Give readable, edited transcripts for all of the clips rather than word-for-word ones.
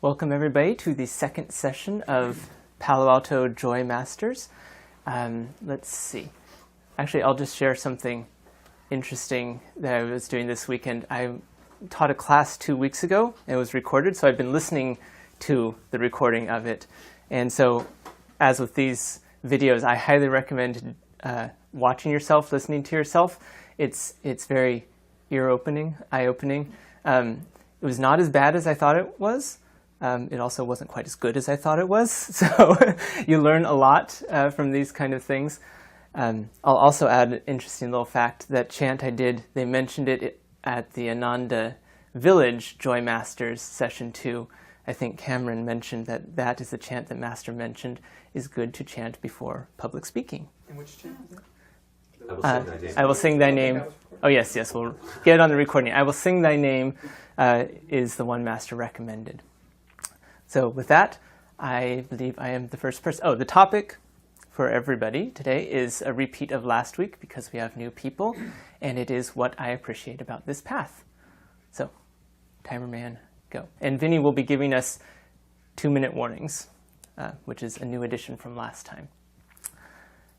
Welcome everybody to the second session of Palo Alto Joy Masters. Let's see. Actually, I'll just share something interesting that I was doing this weekend. I taught a class 2 weeks ago. It was recorded, so I've been listening to the recording of it. And so, as with these videos, I highly recommend watching yourself, listening to yourself. It's very ear-opening, eye-opening. It was not as bad as I thought it was. It also wasn't quite as good as I thought it was. So you learn a lot from these kind of things. I'll also add an interesting little fact. That chant I did, they mentioned it at the Ananda Village Joy Masters Session 2. I think Cameron mentioned that is the chant that Master mentioned is good to chant before public speaking. And which chant is that? I will sing thy name. Oh, yes, we'll get it on the recording. I will sing thy name is the one Master recommended. So with that, I believe I am the first person. Oh, the topic for everybody today is a repeat of last week because we have new people, and it is what I appreciate about this path. So, timer man, go. And Vinny will be giving us 2-minute warnings, which is a new addition from last time.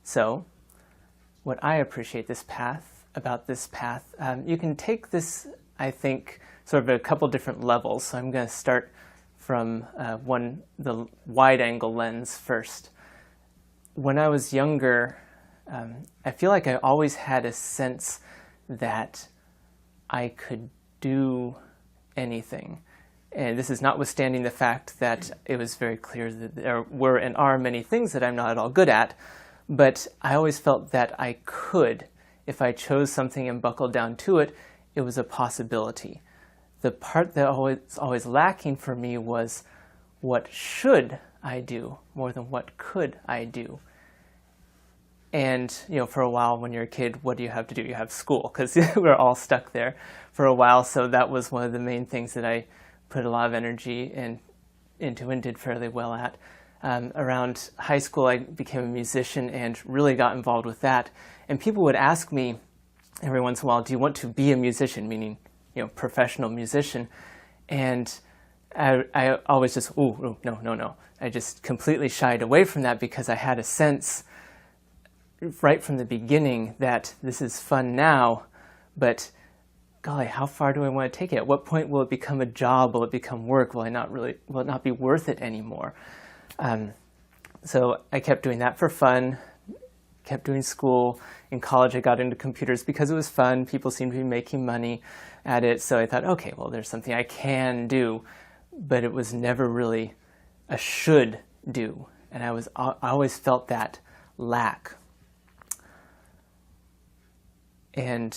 So, what I appreciate about this path, you can take this, I think, sort of a couple different levels. So I'm going to start from the wide-angle lens first. When I was younger, I feel like I always had a sense that I could do anything. And this is notwithstanding the fact that it was very clear that there were and are many things that I'm not at all good at, but I always felt that I could. If I chose something and buckled down to it, it was a possibility. The part that was always lacking for me was what should I do more than what could I do. And, for a while when you're a kid, what do you have to do? You have school, because we're all stuck there for a while. So that was one of the main things that I put a lot of energy into and did fairly well at. Around high school, I became a musician and really got involved with that. And people would ask me every once in a while, do you want to be a musician? Meaning, professional musician. And I always just, no. I just completely shied away from that because I had a sense right from the beginning that this is fun now, but golly, how far do I want to take it? At what point will it become a job? Will it become work? Will it not be worth it anymore? So I kept doing that for fun, kept doing school. In college, I got into computers because it was fun. People seemed to be making money at it. So I thought, okay, well, there's something I can do, but it was never really a should do. And I always felt that lack. And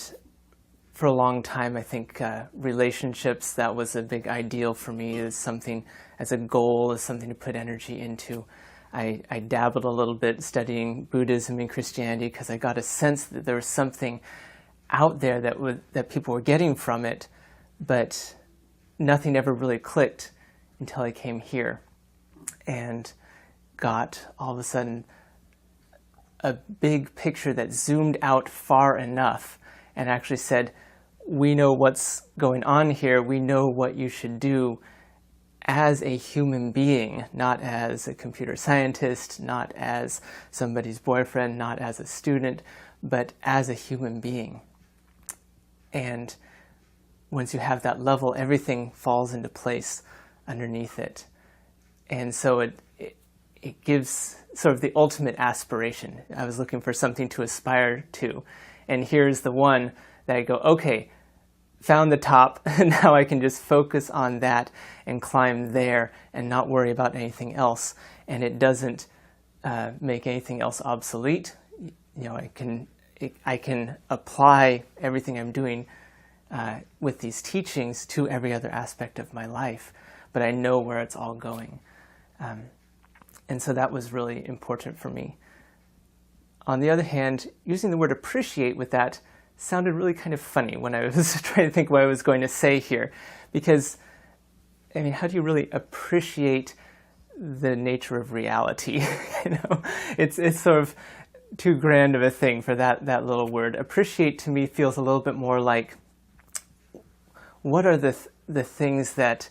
for a long time, I think relationships, that was a big ideal for me, as a goal, as something to put energy into. I dabbled a little bit studying Buddhism and Christianity because I got a sense that there was something out there that people were getting from it, but nothing ever really clicked until I came here and got all of a sudden a big picture that zoomed out far enough and actually said, we know what's going on here, we know what you should do as a human being, not as a computer scientist, not as somebody's boyfriend, not as a student, but as a human being. And once you have that level, everything falls into place underneath it. And so it gives sort of the ultimate aspiration. I was looking for something to aspire to. And here's the one that I go, okay, found the top, and now I can just focus on that and climb there and not worry about anything else. And it doesn't make anything else obsolete. I can apply everything I'm doing with these teachings to every other aspect of my life, but I know where it's all going. And so that was really important for me. On the other hand, using the word appreciate with that sounded really kind of funny when I was trying to think what I was going to say here. Because, how do you really appreciate the nature of reality? It's sort of too grand of a thing for that little word. Appreciate to me feels a little bit more like, what are the things that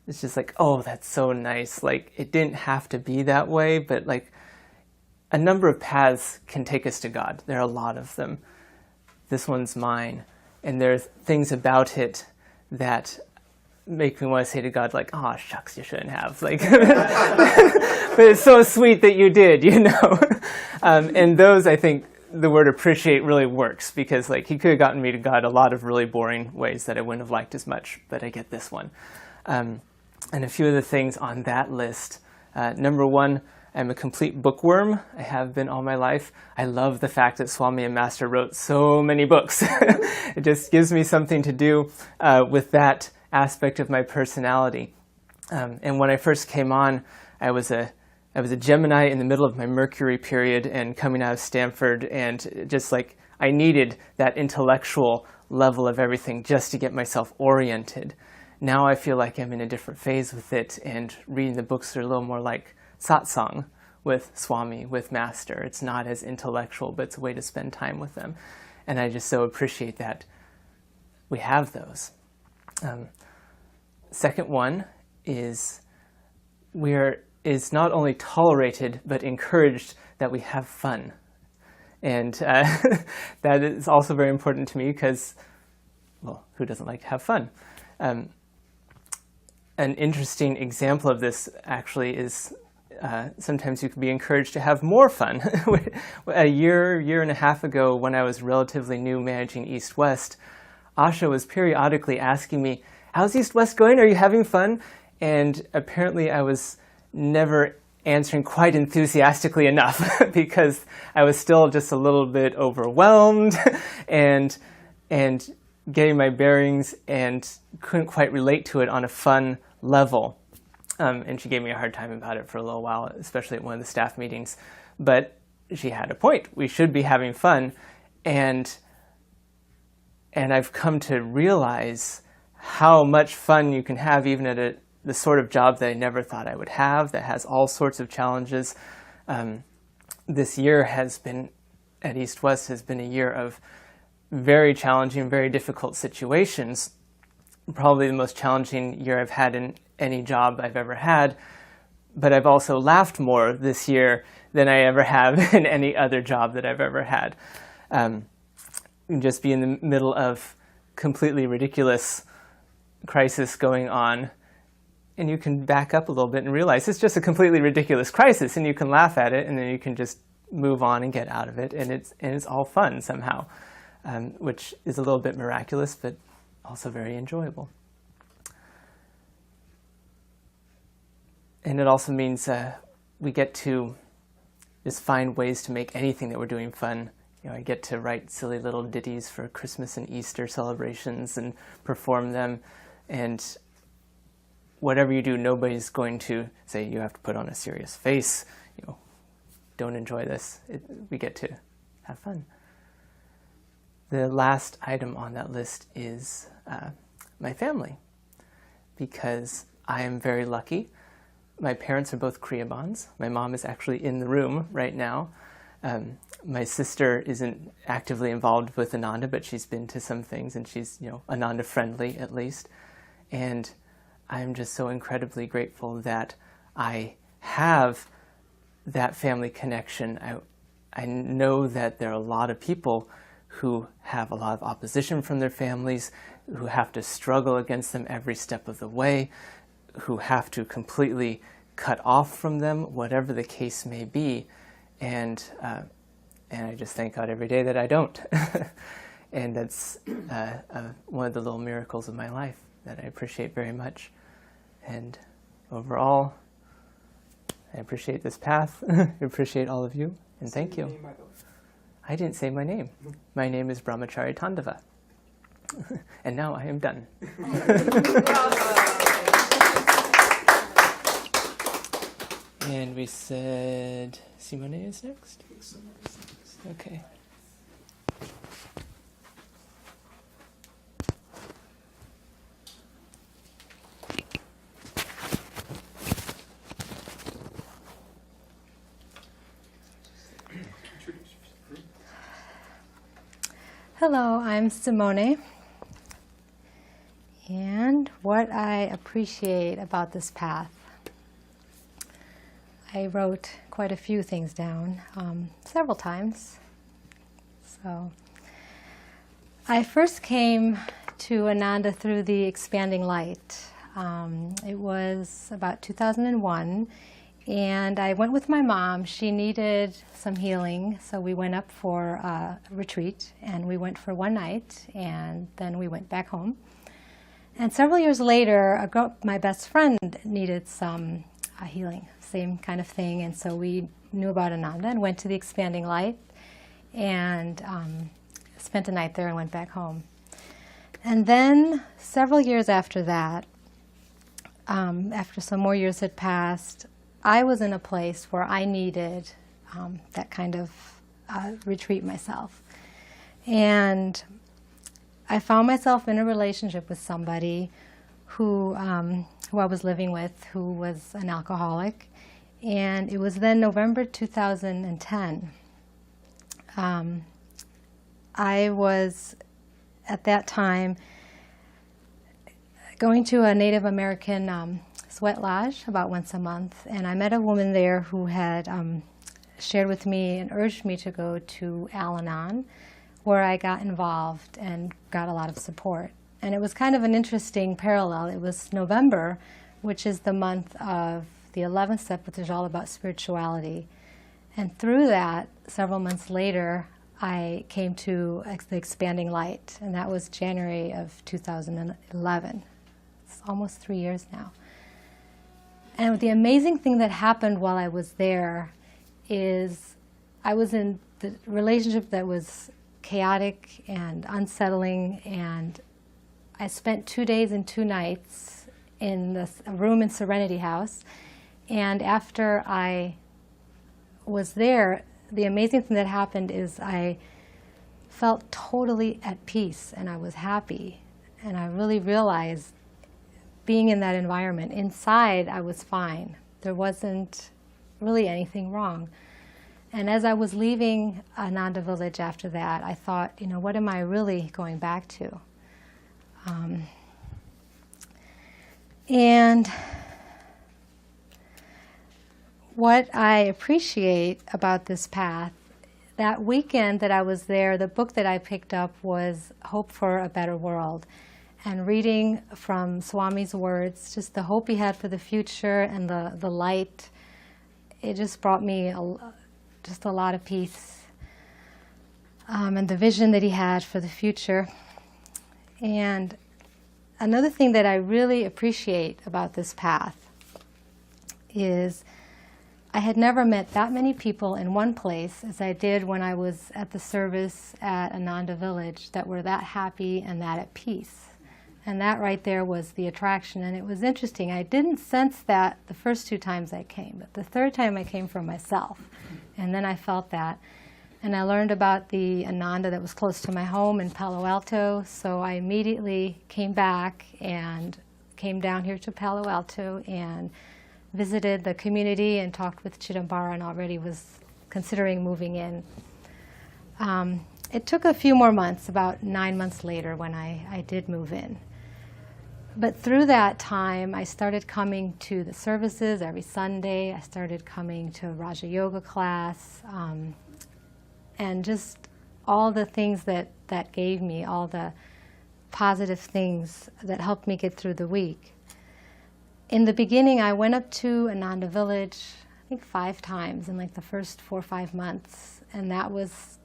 it's just like, oh, that's so nice. Like, it didn't have to be that way, but like, a number of paths can take us to God. There are a lot of them. This one's mine. And there are things about it that make me want to say to God, like, oh, shucks, you shouldn't have. Like, but it's so sweet that you did, you know? And those, I think, the word appreciate really works, because like he could have gotten me to God a lot of really boring ways that I wouldn't have liked as much, but I get this one. And a few of the things on that list. Number one, I'm a complete bookworm. I have been all my life. I love the fact that Swami and Master wrote so many books. It just gives me something to do with that aspect of my personality. And when I first came on, I was a Gemini in the middle of my Mercury period and coming out of Stanford, and just like I needed that intellectual level of everything just to get myself oriented. Now I feel like I'm in a different phase with it, and reading the books are a little more like satsang with Swami, with Master. It's not as intellectual, but it's a way to spend time with them. And I just so appreciate that we have those. Second one is is not only tolerated, but encouraged that we have fun. And that is also very important to me because, well, who doesn't like to have fun? An interesting example of this actually is sometimes you can be encouraged to have more fun. A year and a half ago, when I was relatively new managing East West, Asha was periodically asking me, how's East West going? Are you having fun? And apparently I was never answering quite enthusiastically enough because I was still just a little bit overwhelmed and getting my bearings and couldn't quite relate to it on a fun level. And she gave me a hard time about it for a little while, especially at one of the staff meetings. But she had a point. We should be having fun. And I've come to realize how much fun you can have even at the sort of job that I never thought I would have, that has all sorts of challenges. This year has been, at East West, has been a year of very challenging, very difficult situations. Probably the most challenging year I've had in any job I've ever had. But I've also laughed more this year than I ever have in any other job that I've ever had. Just be in the middle of completely ridiculous crisis going on, and you can back up a little bit and realize it's just a completely ridiculous crisis, and you can laugh at it, and then you can just move on and get out of it, and it's all fun somehow, which is a little bit miraculous, but also very enjoyable. And it also means we get to just find ways to make anything that we're doing fun. You know, I get to write silly little ditties for Christmas and Easter celebrations and perform them, and whatever you do, nobody's going to say you have to put on a serious face. You know, don't enjoy this. We get to have fun. The last item on that list is my family, because I am very lucky. My parents are both Kriyabans. My mom is actually in the room right now. My sister isn't actively involved with Ananda, but she's been to some things, and she's, you know, Ananda friendly at least. And I'm just so incredibly grateful that I have that family connection. I know that there are a lot of people who have a lot of opposition from their families, who have to struggle against them every step of the way, who have to completely cut off from them, whatever the case may be. And I just thank God every day that I don't. And that's one of the little miracles of my life that I appreciate very much. And overall, I appreciate this path. I appreciate all of you, and thank you. I didn't say my name. My name is Brahmachari Tandava. And now I am done. And we said Simone is next? Okay. Hello, I'm Simone. And what what I appreciate about this path. I wrote quite a few things down, several times. So, I first came to Ananda through the Expanding Light. It was about 2001, and I went with my mom. She needed some healing, so we went up for a retreat, and we went for one night, and then we went back home. And several years later, my best friend needed some healing, same kind of thing, and so we knew about Ananda and went to the Expanding Light and spent a night there and went back home. And then several years after that, after some more years had passed, I was in a place where I needed that kind of retreat myself. And I found myself in a relationship with somebody who I was living with, who was an alcoholic. And it was then November 2010. I was, at that time, going to a Native American sweat lodge about once a month, and I met a woman there who had shared with me and urged me to go to Al-Anon, where I got involved and got a lot of support. And it was kind of an interesting parallel. It was November, which is the month of the 11th step, which is all about spirituality. And through that, several months later, I came to the Expanding Light, and that was January of 2011. It's almost 3 years now. And the amazing thing that happened while I was there is I was in the relationship that was chaotic and unsettling, and I spent 2 days and 2 nights in a room in Serenity House. And after I was there, the amazing thing that happened is I felt totally at peace and I was happy. And I really realized being in that environment, inside I was fine. There wasn't really anything wrong. And as I was leaving Ananda Village after that, I thought, what am I really going back to? And what I appreciate about this path, that weekend that I was there, the book that I picked up was Hope for a Better World. And reading from Swami's words, just the hope he had for the future and the light, it just brought me just a lot of peace. And the vision that he had for the future. And another thing that I really appreciate about this path is I had never met that many people in one place as I did when I was at the service at Ananda Village that were that happy and that at peace. And that right there was the attraction. And it was interesting. I didn't sense that the first 2 times I came, but the third time I came for myself. And then I felt that. And I learned about the Ananda that was close to my home in Palo Alto, so I immediately came back and came down here to Palo Alto and visited the community and talked with Chidambara and already was considering moving in. It took a few more months, about 9 months later when I did move in. But through that time, I started coming to the services every Sunday. I started coming to Raja Yoga class, and just all the things that gave me, all the positive things that helped me get through the week. In the beginning, I went up to Ananda Village, I think 5 times in like the first 4 or 5 months. And that was,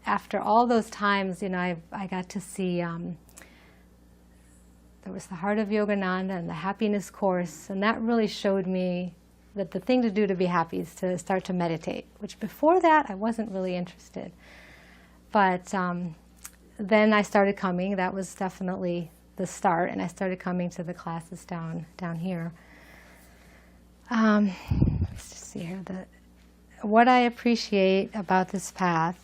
after all those times, I got to see, there was the Heart of Yogananda and the Happiness Course, and that really showed me that the thing to do to be happy is to start to meditate, which before that I wasn't really interested. But then I started coming. That was definitely the start, and I started coming to the classes down here. Let's just see here. What I appreciate about this path,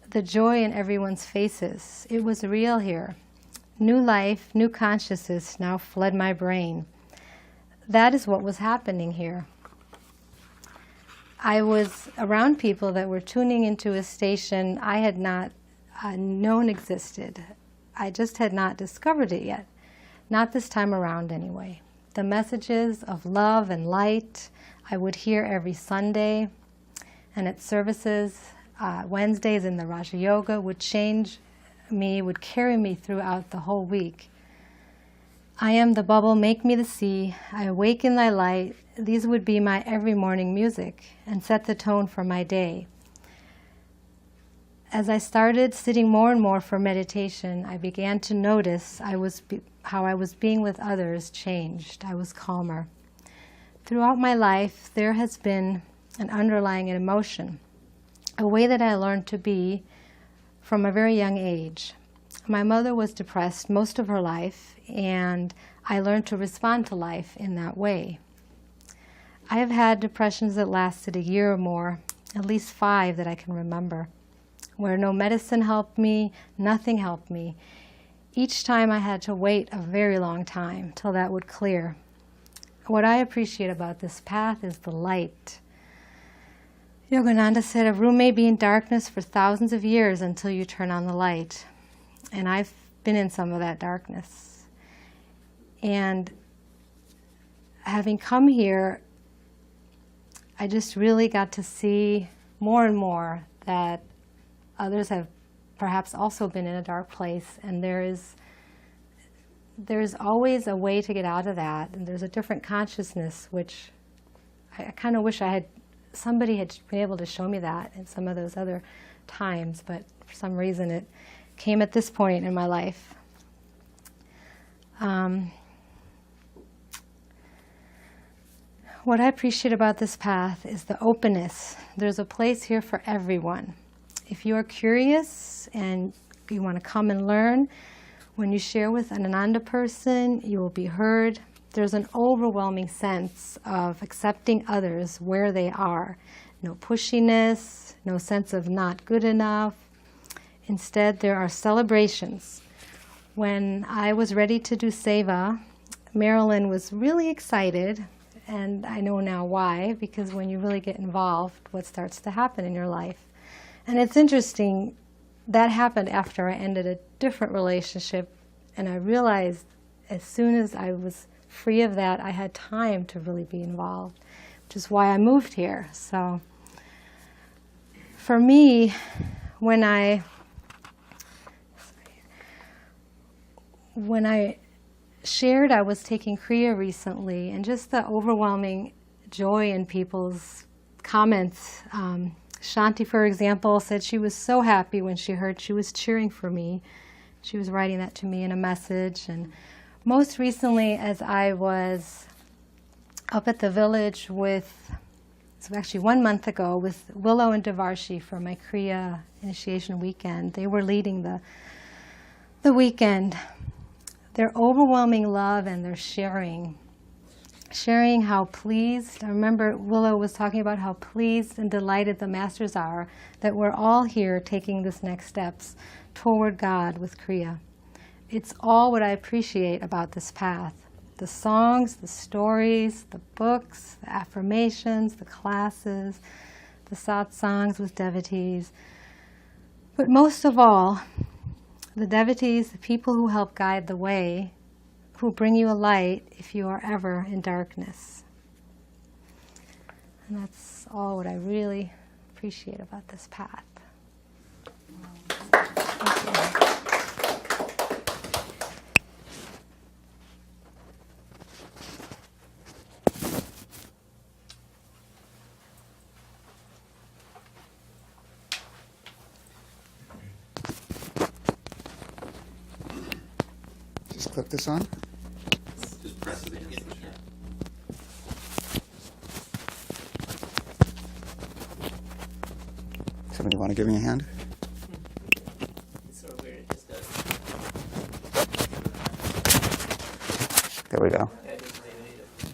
the joy in everyone's faces. It was real here. New life, new consciousness now flood my brain. That is what was happening here. I was around people that were tuning into a station I had not known existed. I just had not discovered it yet. Not this time around anyway. The messages of love and light I would hear every Sunday and at services, Wednesdays in the Raja Yoga would change me, would carry me throughout the whole week. I am the bubble, make me the sea, I awaken thy light. These would be my every morning music and set the tone for my day. As I started sitting more and more for meditation, I began to notice how I was being with others changed. I was calmer. Throughout my life, there has been an underlying emotion, a way that I learned to be from a very young age. My mother was depressed most of her life, and I learned to respond to life in that way. I have had depressions that lasted a year or more, at least 5 that I can remember, where no medicine helped me, nothing helped me. Each time I had to wait a very long time till that would clear. What I appreciate about this path is the light. Yogananda said, a room may be in darkness for thousands of years until you turn on the light. And I've been in some of that darkness. And having come here, I just really got to see more and more that others have perhaps also been in a dark place, and there's always a way to get out of that, and there's a different consciousness, which I kind of wish somebody had been able to show me that in some of those other times, but for some reason it came at this point in my life. What I appreciate about this path is the openness. There's a place here for everyone. If you are curious and you want to come and learn, when you share with an Ananda person, you will be heard. There's an overwhelming sense of accepting others where they are. No pushiness, no sense of not good enough. Instead, there are celebrations. When I was ready to do seva, Marilyn was really excited, and I know now why, because when you really get involved, what starts to happen in your life. And it's interesting, that happened after I ended a different relationship, and I realized as soon as I was free of that, I had time to really be involved, which is why I moved here. So for me, when I shared I was taking Kriya recently, and just the overwhelming joy in people's comments. Shanti, for example, said she was so happy when she heard she was cheering for me. She was writing that to me in a message. And most recently, as I was up at the village so actually 1 month ago, with Willow and Devarshi for my Kriya initiation weekend, they were leading the weekend. Their overwhelming love and their sharing how pleased, I remember Willow was talking about how pleased and delighted the masters are that we're all here taking this next steps toward God with Kriya. It's all what I appreciate about this path. The songs, the stories, the books, the affirmations, the classes, the satsangs with devotees. But most of all, the devotees, the people who help guide the way, who bring you a light if you are ever in darkness. And that's all what I really appreciate about this path. Thank you. Just clip this on. Just press it against the chair. Somebody want to give me a hand? It's so weird, it just does. There we go. Yeah, it doesn't even need it.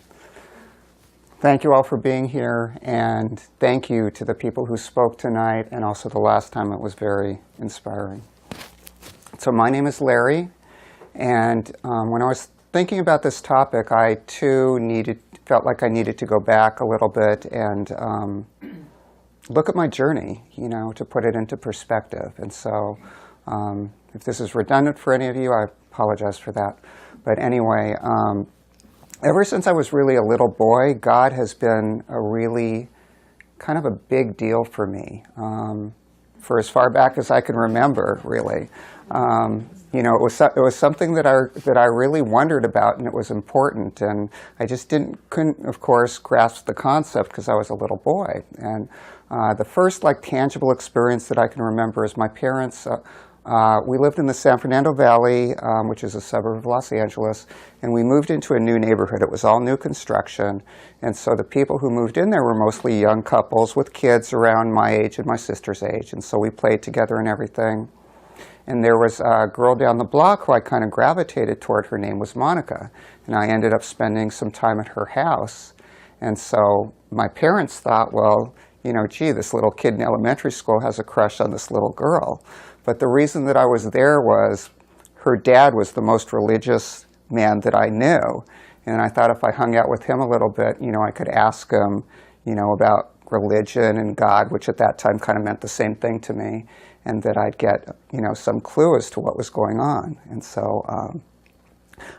Thank you all for being here, and thank you to the people who spoke tonight, and also the last time. It was very inspiring. So my name is Larry, and when I was thinking about this topic, I too felt like I needed to go back a little bit and look at my journey, to put it into perspective. And so if this is redundant for any of you, I apologize for that. But anyway, ever since I was really a little boy, God has been a really kind of a big deal for me, for as far back as I can remember, really. You know, it was something that I really wondered about, and it was important, and I just couldn't, of course, grasp the concept because I was a little boy. And the first tangible experience that I can remember is my parents. We lived in the San Fernando Valley, which is a suburb of Los Angeles, and we moved into a new neighborhood. It was all new construction, and so the people who moved in there were mostly young couples with kids around my age and my sister's age, and so we played together and everything. And there was a girl down the block who I kind of gravitated toward. Her name was Monica, and I ended up spending some time at her house. And so my parents thought, well, you know, gee, this little kid in elementary school has a crush on this little girl. But the reason that I was there was her dad was the most religious man that I knew. And I thought if I hung out with him a little bit, you know, I could ask him, you know, about religion and God, which at that time kind of meant the same thing to me, and that I'd get, you know, some clue as to what was going on. And so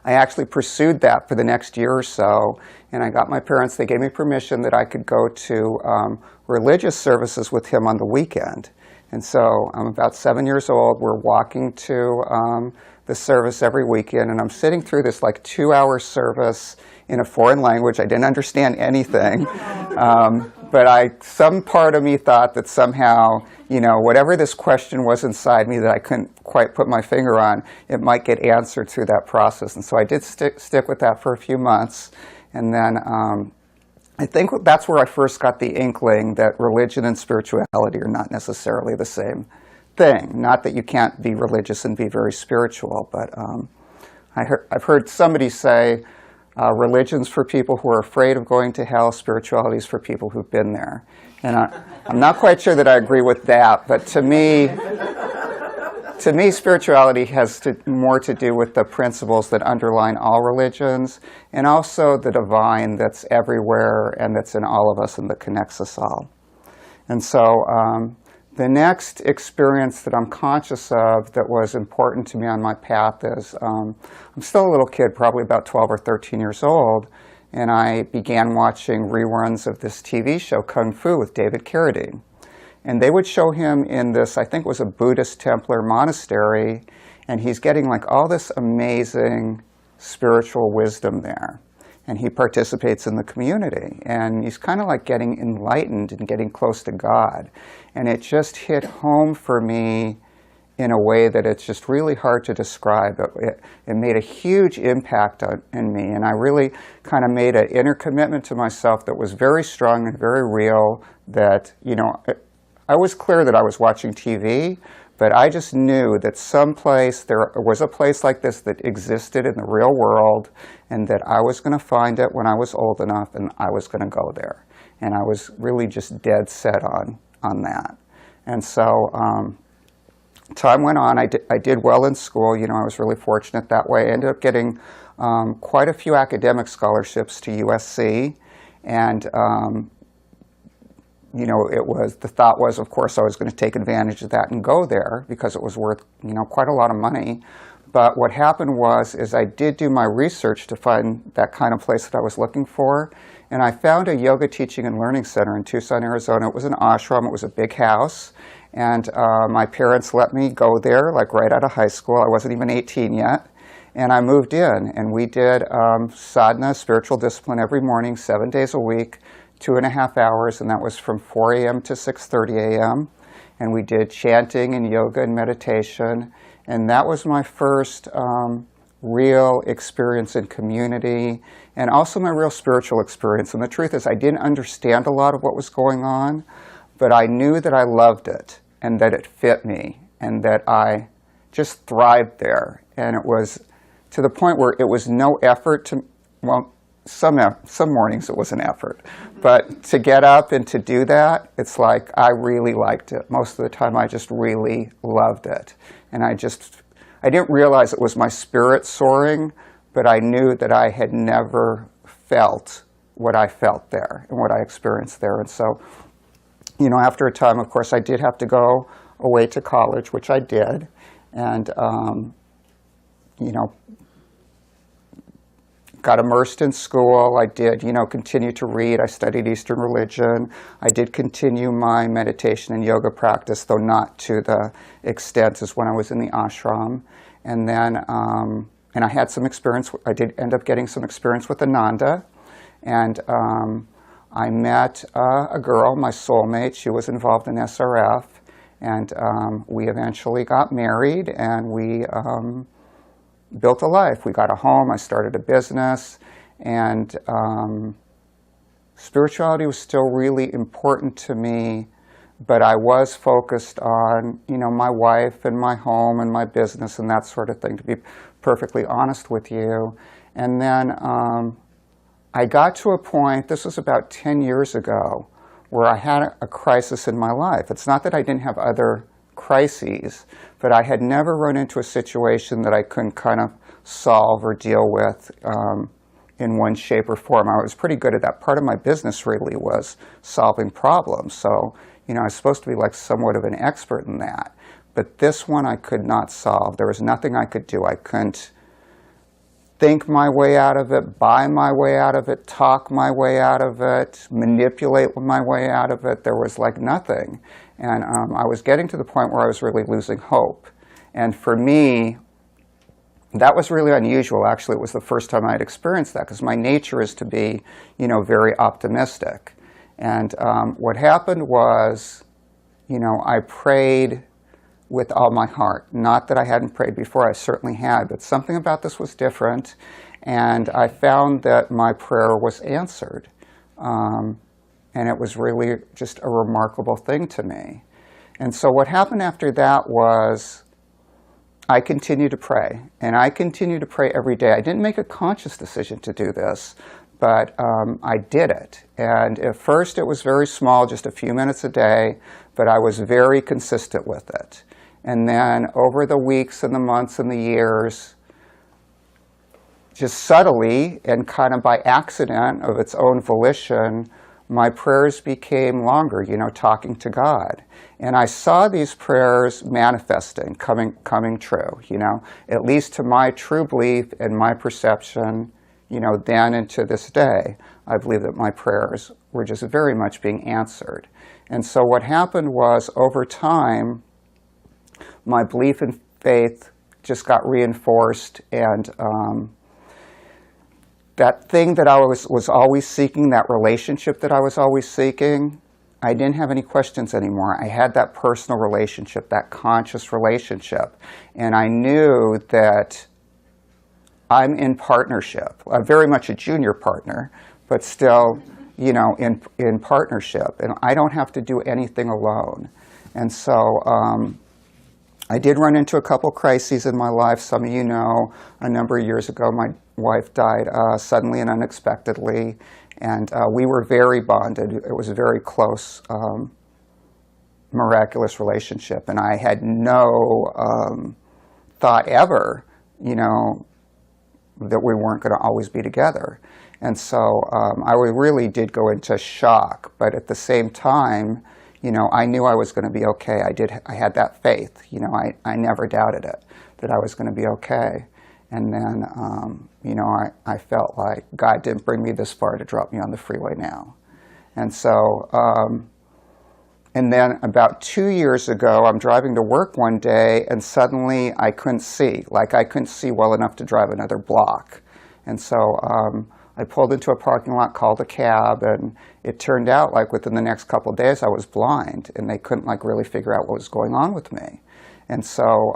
I actually pursued that for the next year or so, and I got my parents, they gave me permission that I could go to religious services with him on the weekend. And so I'm about 7 years old, we're walking to the service every weekend, and I'm sitting through this 2-hour service in a foreign language. I didn't understand anything, but some part of me thought that somehow, you know, whatever this question was inside me that I couldn't quite put my finger on, it might get answered through that process. And so I did stick with that for a few months. And then I think that's where I first got the inkling that religion and spirituality are not necessarily the same thing. Not that you can't be religious and be very spiritual, but I've heard somebody say religion's for people who are afraid of going to hell, spirituality is for people who've been there. And I'm not quite sure that I agree with that, but to me, spirituality has more to do with the principles that underline all religions, and also the divine that's everywhere and that's in all of us and that connects us all. And so the next experience that I'm conscious of that was important to me on my path is, I'm still a little kid, probably about 12 or 13 years old, and I began watching reruns of this TV show, Kung Fu, with David Carradine. And they would show him in this, I think it was a Buddhist Templar monastery, and he's getting all this amazing spiritual wisdom there. And he participates in the community, and he's kind of getting enlightened and getting close to God. And it just hit home for me in a way that it's just really hard to describe. It made a huge impact on me, and I really kind of made an inner commitment to myself that was very strong and very real, that, you know, I was clear that I was watching TV, but I just knew that there was a place like this that existed in the real world, and that I was going to find it when I was old enough, and I was going to go there. And I was really just dead set on that. And so time went on. I did well in school. You know, I was really fortunate that way. I ended up getting quite a few academic scholarships to USC, and you know, the thought was, of course, I was going to take advantage of that and go there because it was worth, you know, quite a lot of money. But what happened is I did do my research to find that kind of place that I was looking for, and I found a yoga teaching and learning center in Tucson, Arizona. It was an ashram. It was a big house, and my parents let me go there right out of high school. I wasn't even 18 yet, and I moved in, and we did sadhana, spiritual discipline, every morning, 7 days a week, 2.5 hours, and that was from 4 a.m. to 6:30 a.m. And we did chanting and yoga and meditation, and that was my first real experience in community, and also my real spiritual experience. And the truth is, I didn't understand a lot of what was going on, but I knew that I loved it, and that it fit me, and that I just thrived there. And it was to the point where it was no effort to, well, some mornings it was an effort, but to get up and to do that, it's I really liked it. Most of the time I just really loved it. And I didn't realize it was my spirit soaring, but I knew that I had never felt what I felt there and what I experienced there. And so, you know, after a time, of course, I did have to go away to college, which I did. And, you know, got immersed in school. I did, continue to read. I studied Eastern religion. I did continue my meditation and yoga practice, though not to the extent as when I was in the ashram. And then, and I had some experience. I did end up getting some experience with Ananda. And I met a girl, my soulmate. She was involved in SRF. And we eventually got married, and we built a life. We got a home. I started a business. And spirituality was still really important to me, but I was focused on, my wife and my home and my business and that sort of thing, to be perfectly honest with you. And then I got to a point, this was about 10 years ago, where I had a crisis in my life. It's not that I didn't have other crises, but I had never run into a situation that I couldn't kind of solve or deal with in one shape or form. I was pretty good at that. Part of my business really was solving problems. So, I was supposed to be like somewhat of an expert in that. But this one I could not solve. There was nothing I could do. I couldn't think my way out of it, buy my way out of it, talk my way out of it, manipulate my way out of it. There was like nothing. And I was getting to the point where I was really losing hope. And for me, that was really unusual. Actually, it was the first time I had experienced that, because my nature is to be, very optimistic. And what happened was, I prayed with all my heart. Not that I hadn't prayed before, I certainly had, but something about this was different, and I found that my prayer was answered. And it was really just a remarkable thing to me. And so what happened after that was I continued to pray, and I continued to pray every day. I didn't make a conscious decision to do this, but I did it. And at first it was very small, just a few minutes a day, but I was very consistent with it. And then over the weeks and the months and the years, just subtly and kind of by accident of its own volition, my prayers became longer, talking to God. And I saw these prayers manifesting, coming true, at least to my true belief and my perception, then and to this day. I believe that my prayers were just very much being answered. And so what happened was, over time, my belief and faith just got reinforced, and that thing that I was always seeking, that relationship that I was always seeking, I didn't have any questions anymore. I had that personal relationship, that conscious relationship, and I knew that I'm in partnership. I'm very much a junior partner, but still, in partnership, and I don't have to do anything alone. And so I did run into a couple crises in my life. Some of you know, a number of years ago, my wife died suddenly and unexpectedly, and we were very bonded. It was a very close, miraculous relationship, and I had no thought ever, that we weren't going to always be together. And so I really did go into shock, but at the same time, I knew I was going to be okay. I had that faith. I never doubted it, that I was going to be okay. And then, I felt like God didn't bring me this far to drop me on the freeway now. And so, and then about 2 years ago, I'm driving to work one day, and suddenly I couldn't see. Like, I couldn't see well enough to drive another block. And so I pulled into a parking lot, called a cab, and it turned out like within the next couple of days I was blind, and they couldn't like really figure out what was going on with me. And so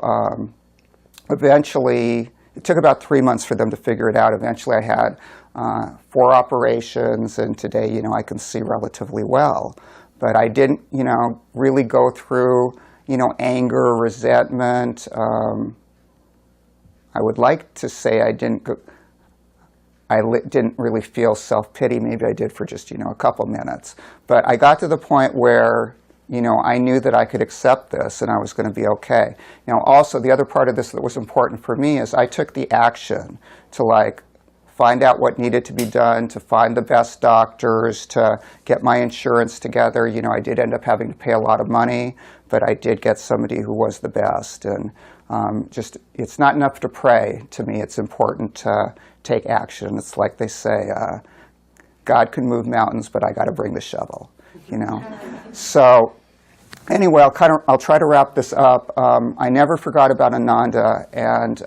eventually, it took about 3 months for them to figure it out. Eventually I had 4 operations, and today, I can see relatively well. But I didn't, really go through, anger, resentment. I would like to say I didn't really feel self-pity. Maybe I did for just, a couple minutes. But I got to the point where, I knew that I could accept this and I was going to be okay. Also, the other part of this that was important for me is I took the action to find out what needed to be done, to find the best doctors, to get my insurance together. I did end up having to pay a lot of money, but I did get somebody who was the best. And It's not enough to pray to me. It's important to take action. It's like they say, God can move mountains, but I got to bring the shovel, you know. So anyway, I'll try to wrap this up. I never forgot about Ananda, and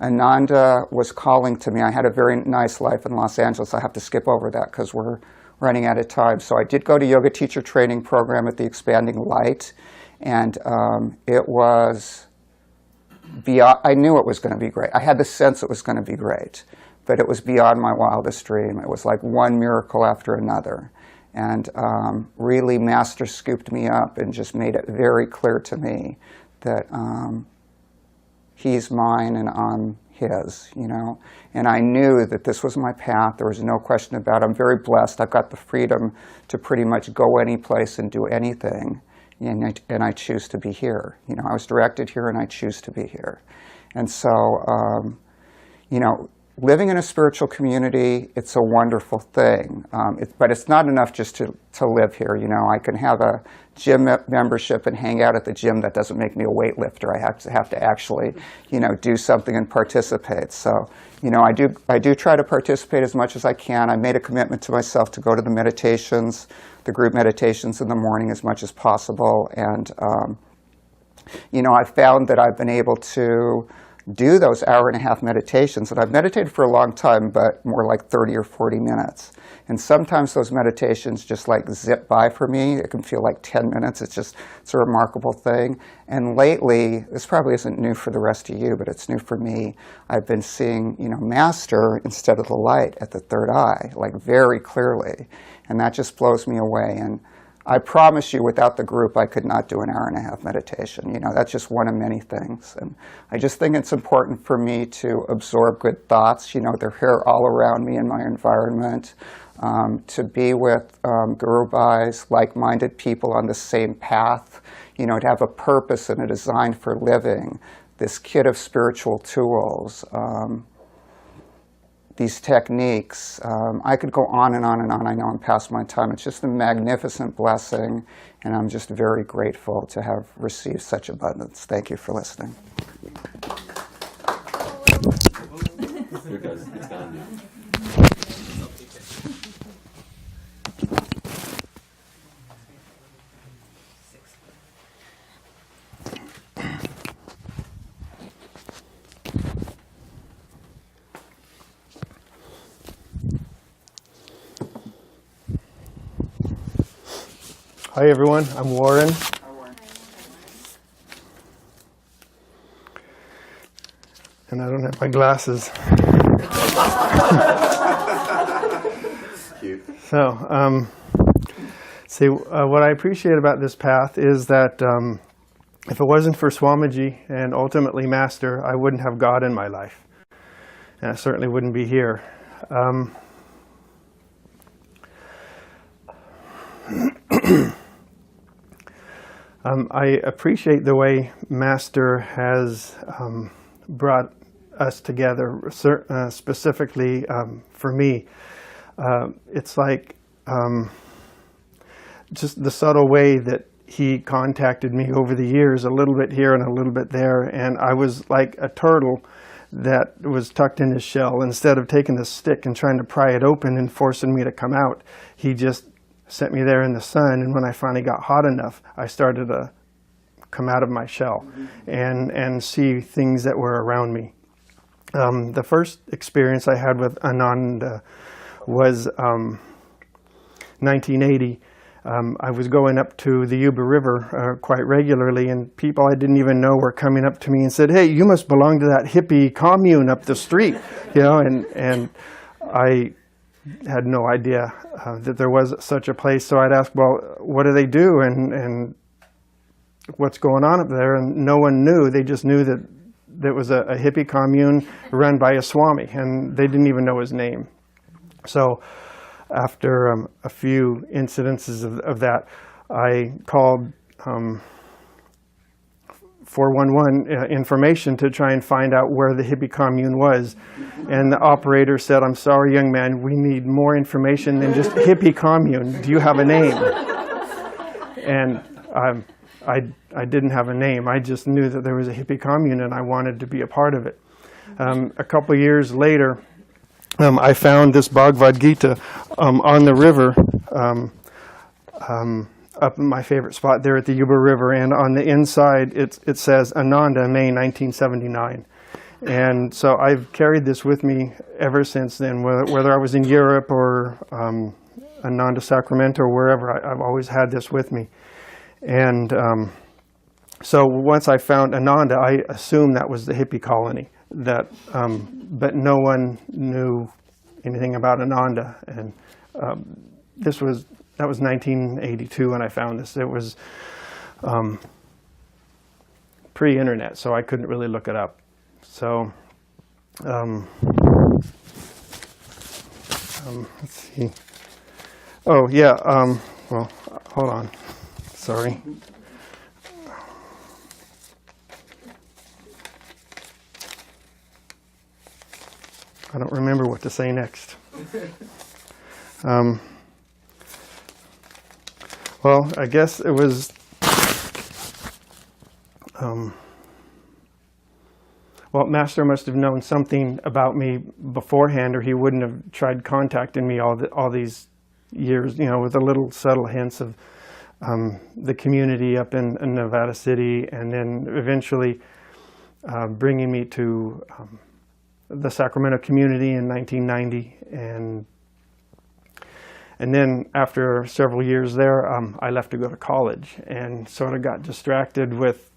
Ananda was calling to me. I had a very nice life in Los Angeles. I have to skip over that because we're running out of time. So I did go to yoga teacher training program at the Expanding Light, and it was beyond. I knew it was going to be great. I had the sense it was going to be great, but it was beyond my wildest dream. It was like one miracle after another. And really, Master scooped me up and just made it very clear to me that he's mine and I'm his, you know. And I knew that this was my path. There was no question about it. I'm very blessed. I've got the freedom to pretty much go any place and do anything. And I choose to be here. You know, I was directed here and I choose to be here. And so, you know, living in a spiritual community, it's a wonderful thing. But it's not enough just to live here. You know, I can have a gym membership and hang out at the gym. That doesn't make me a weightlifter. I have to actually, you know, do something and participate. So, you know, I do try to participate as much as I can. I made a commitment to myself to go to the meditations, the group meditations in the morning as much as possible. And, you know, I found that I've been able to do those hour-and-a-half meditations. And I've meditated for a long time, but more like 30 or 40 minutes. And sometimes those meditations just like zip by for me. It can feel like 10 minutes. It's a remarkable thing. And lately, this probably isn't new for the rest of you, but it's new for me. I've been seeing, you know, Master instead of the light at the third eye, like very clearly. And that just blows me away. And I promise you, without the group, I could not do an hour-and-a-half meditation. You know, that's just one of many things. And I just think it's important for me to absorb good thoughts. You know, they're here all around me in my environment. To be with Guru Bhais, like-minded people on the same path. You know, to have a purpose and a design for living. This kit of spiritual tools. These techniques. I could go on and on and on. I know I'm past my time. It's just a magnificent blessing, and I'm just very grateful to have received such abundance. Thank you for listening. Here it goes. It's gone. Hi everyone, I'm Warren. And I don't have my glasses. Cute. So, what I appreciate about this path is that if it wasn't for Swamiji and ultimately Master, I wouldn't have God in my life. And I certainly wouldn't be here. I appreciate the way Master has brought us together, specifically for me. It's like just the subtle way that he contacted me over the years, a little bit here and a little bit there, and I was like a turtle that was tucked in his shell. Instead of taking the stick and trying to pry it open and forcing me to come out, he just set me there in the sun, and when I finally got hot enough, I started to come out of my shell and see things that were around me. The first experience I had with Ananda was 1980. I was going up to the Yuba River quite regularly, and people I didn't even know were coming up to me and said, "Hey, you must belong to that hippie commune up the street," you know, and I had no idea that there was such a place. So I'd ask, well, what do they do and what's going on up there? And no one knew. They just knew that there was a hippie commune run by a Swami, and they didn't even know his name. So after a few incidences of that, I called 411 information to try and find out where the hippie commune was. And the operator said, "I'm sorry, young man, we need more information than just hippie commune. Do you have a name?" And I didn't have a name. I just knew that there was a hippie commune and I wanted to be a part of it. A couple years later, I found this Bhagavad Gita on the river, up in my favorite spot there at the Yuba River, and on the inside it says Ananda, May 1979. And so I've carried this with me ever since then, whether I was in Europe or Ananda, Sacramento, or wherever. I've always had this with me. And so once I found Ananda, I assumed that was the hippie colony. But no one knew anything about Ananda. And that was 1982 when I found this. It was pre-internet, so I couldn't really look it up. So, let's see. Oh, yeah, well, hold on. Sorry. I don't remember what to say next. Well, I guess it was... well, Master must have known something about me beforehand, or he wouldn't have tried contacting me all these years, with a little subtle hints of the community up in Nevada City, and then eventually bringing me to the Sacramento community in 1990. And then after several years there, I left to go to college and sort of got distracted with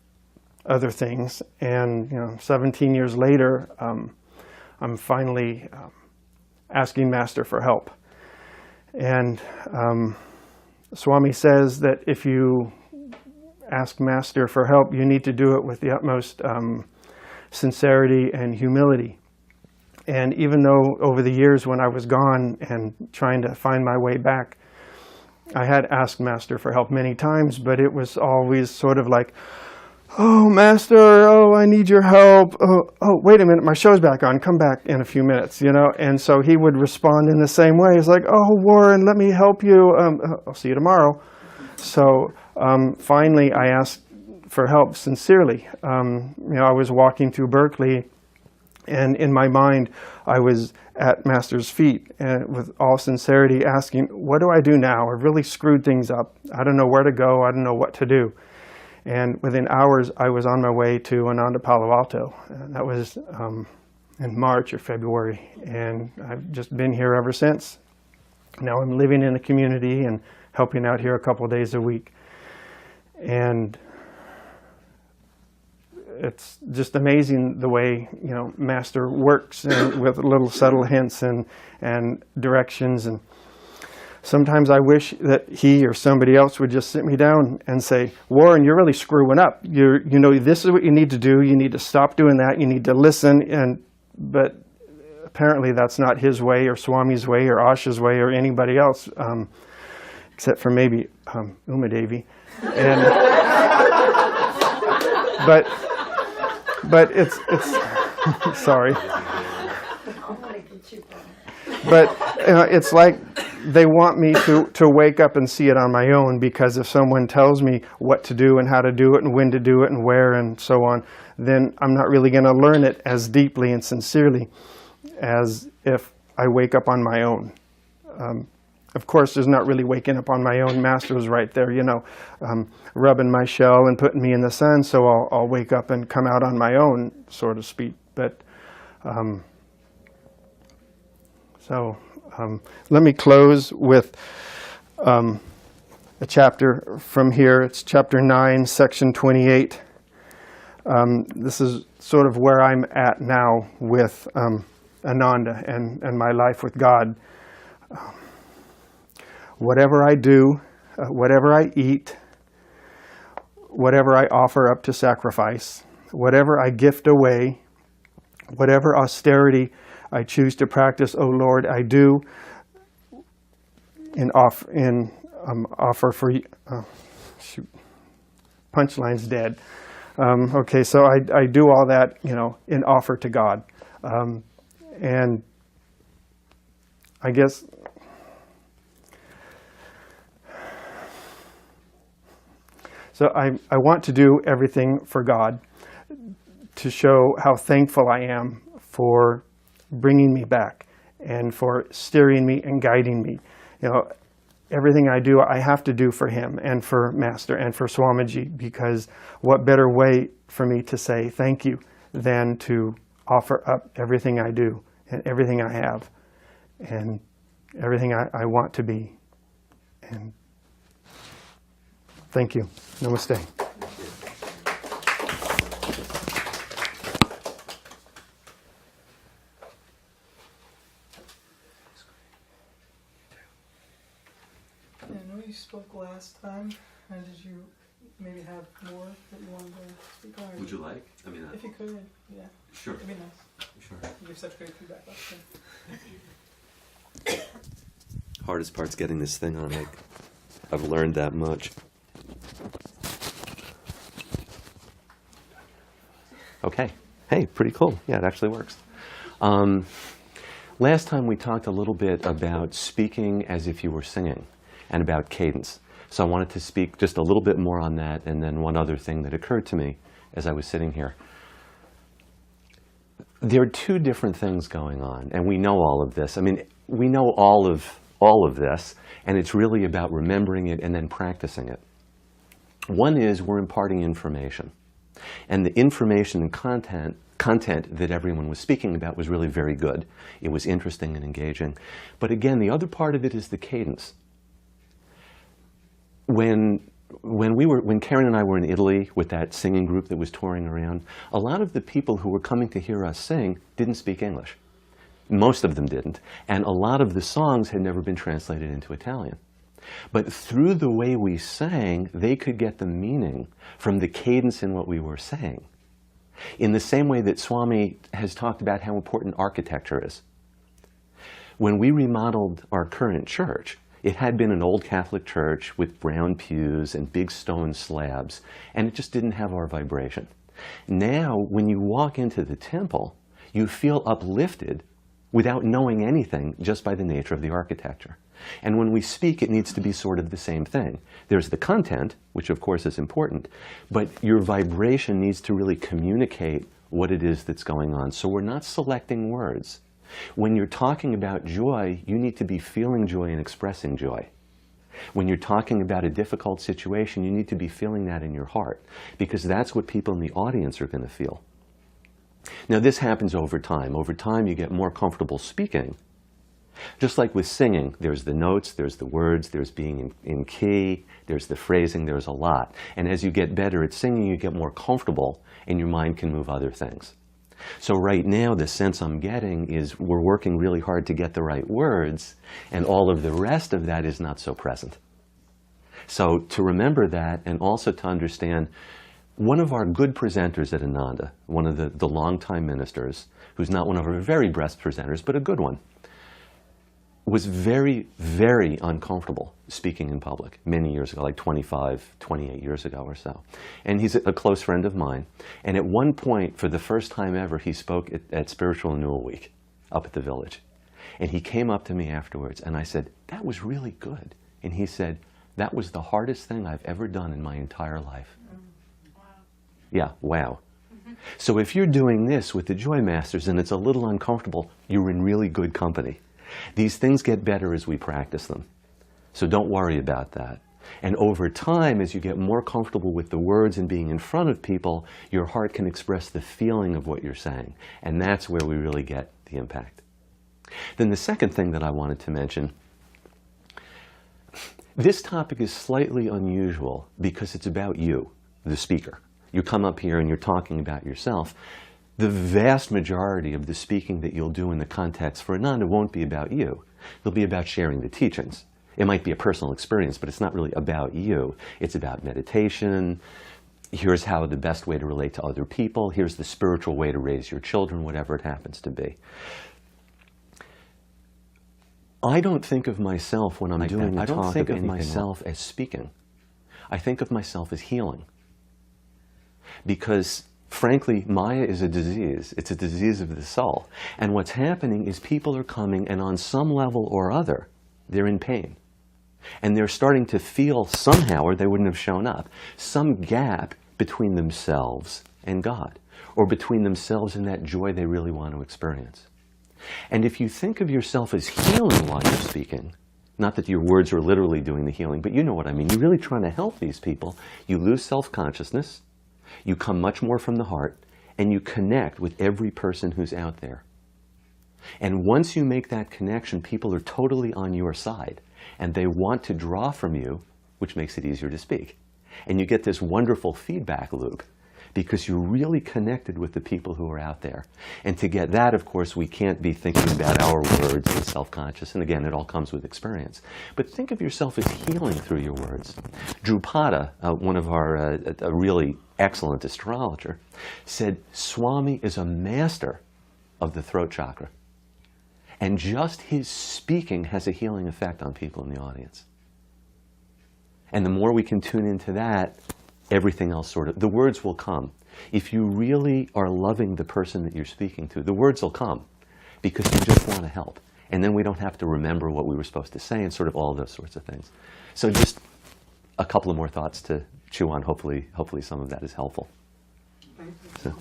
other things. And 17 years later, I'm finally asking Master for help. And Swami says that if you ask Master for help, you need to do it with the utmost sincerity and humility. And even though over the years when I was gone and trying to find my way back, I had asked Master for help many times, but it was always sort of like, oh, Master, oh, I need your help. Oh, wait a minute, my show's back on. Come back in a few minutes, And so he would respond in the same way. He's like, oh, Warren, let me help you. I'll see you tomorrow. So finally, I asked for help sincerely. I was walking through Berkeley, and in my mind, I was at Master's feet, and with all sincerity asking, what do I do now? I've really screwed things up. I don't know where to go. I don't know what to do. And within hours, I was on my way to Ananda, Palo Alto. And that was in March or February. And I've just been here ever since. Now I'm living in the community and helping out here a couple of days a week. And it's just amazing the way, Master works with little subtle hints and directions. And sometimes I wish that he or somebody else would just sit me down and say, Warren, you're really screwing up. This is what you need to do. You need to stop doing that. You need to listen. But apparently that's not his way or Swami's way or Asha's way or anybody else, except for maybe Uma Devi. But it's sorry. But it's like they want me to wake up and see it on my own, because if someone tells me what to do and how to do it and when to do it and where and so on, then I'm not really going to learn it as deeply and sincerely as if I wake up on my own. Of course, there's not really waking up on my own. Master's right there, rubbing my shell and putting me in the sun, so I'll wake up and come out on my own, so to speak. But let me close with a chapter from here. It's chapter 9, section 28. This is sort of where I'm at now with Ananda and my life with God. Whatever I do, whatever I eat, whatever I offer up to sacrifice, whatever I gift away, whatever austerity I choose to practice, O Lord, I do in offer for you. Shoot, punchline's dead. Okay, so I do all that, in offer to God, and I guess. So I want to do everything for God, to show how thankful I am for bringing me back and for steering me and guiding me. You know, everything I do, I have to do for him and for Master and for Swamiji, because what better way for me to say thank you than to offer up everything I do and everything I have and everything I want to be. And thank you. Namaste. I know you spoke last time. Did you maybe have more that you wanted to speak on? Would you like? I mean, If you could, yeah. sure. It'd be nice. Sure. You give such great feedback last time. Hardest part's getting this thing on. Like, I've learned that much. Okay. Hey, pretty cool. Yeah, it actually works. Last time we talked a little bit about speaking as if you were singing and about cadence. So I wanted to speak just a little bit more on that, and then one other thing that occurred to me as I was sitting here. There are two different things going on, and we know all of this. I mean, we know all of this, and it's really about remembering it and then practicing it. One is we're imparting information, and the information and content that everyone was speaking about was really very good. It was interesting and engaging. But again, the other part of it is the cadence. When Karen and I were in Italy with that singing group that was touring around, a lot of the people who were coming to hear us sing didn't speak English. Most of them didn't. And a lot of the songs had never been translated into Italian. But through the way we sang, they could get the meaning from the cadence in what we were saying. In the same way that Swami has talked about how important architecture is. When we remodeled our current church, it had been an old Catholic church with brown pews and big stone slabs, and it just didn't have our vibration. Now, when you walk into the temple, you feel uplifted without knowing anything just by the nature of the architecture. And when we speak, it needs to be sort of the same thing. There's the content, which of course is important, but your vibration needs to really communicate what it is that's going on. So we're not selecting words. When you're talking about joy, you need to be feeling joy and expressing joy. When you're talking about a difficult situation, you need to be feeling that in your heart, because that's what people in the audience are going to feel. Now, this happens over time. Over time, you get more comfortable speaking. Just like with singing, there's the notes, there's the words, there's being in key, there's the phrasing, there's a lot. And as you get better at singing, you get more comfortable, and your mind can move other things. So right now, the sense I'm getting is we're working really hard to get the right words, and all of the rest of that is not so present. So to remember that, and also to understand, one of our good presenters at Ananda, one of the longtime ministers, who's not one of our very best presenters, but a good one, was very, very uncomfortable speaking in public many years ago, like 25, 28 years ago or so. And he's a close friend of mine. And at one point, for the first time ever, he spoke at Spiritual Renewal Week up at the village. And he came up to me afterwards, and I said, "That was really good." And he said, "That was the hardest thing I've ever done in my entire life." Wow. Yeah, wow. So if you're doing this with the Joy Masters and it's a little uncomfortable, you're in really good company. These things get better as we practice them. So don't worry about that. And over time, as you get more comfortable with the words and being in front of people, your heart can express the feeling of what you're saying. And that's where we really get the impact. Then the second thing that I wanted to mention, this topic is slightly unusual because it's about you, the speaker. You come up here and you're talking about yourself. The vast majority of the speaking that you'll do in the context for Ananda won't be about you. It'll be about sharing the teachings. It might be a personal experience, but it's not really about you. It's about meditation. Here's how the best way to relate to other people. Here's the spiritual way to raise your children, whatever it happens to be. I don't think of myself when I'm doing a talk. I don't think of myself as speaking. I think of myself as healing. Because frankly, Maya is a disease. It's a disease of the soul. And what's happening is people are coming, and on some level or other, they're in pain. And they're starting to feel somehow, or they wouldn't have shown up, some gap between themselves and God, or between themselves and that joy they really want to experience. And if you think of yourself as healing while you're speaking, not that your words are literally doing the healing, but you know what I mean. You're really trying to help these people. You lose self-consciousness, you come much more from the heart, and you connect with every person who's out there. And once you make that connection, people are totally on your side, and they want to draw from you, which makes it easier to speak. And you get this wonderful feedback loop, because you're really connected with the people who are out there. And to get that, of course, we can't be thinking about our words and self-conscious. And again, it all comes with experience. But think of yourself as healing through your words. Drupada, one of our, a really excellent astrologer, said Swami is a master of the throat chakra. And just his speaking has a healing effect on people in the audience. And the more we can tune into that, everything else sort of, the words will come. If you really are loving the person that you're speaking to, the words will come because you just want to help. And then we don't have to remember what we were supposed to say and sort of all those sorts of things. So just a couple of more thoughts to chew on. Hopefully some of that is helpful. So.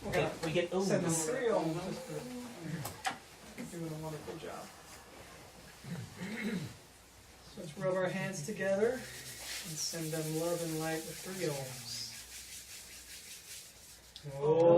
Okay, we get Send the cereal. You're doing a wonderful job. So let's rub our hands together and send them love and light with 3 ohms. Oh.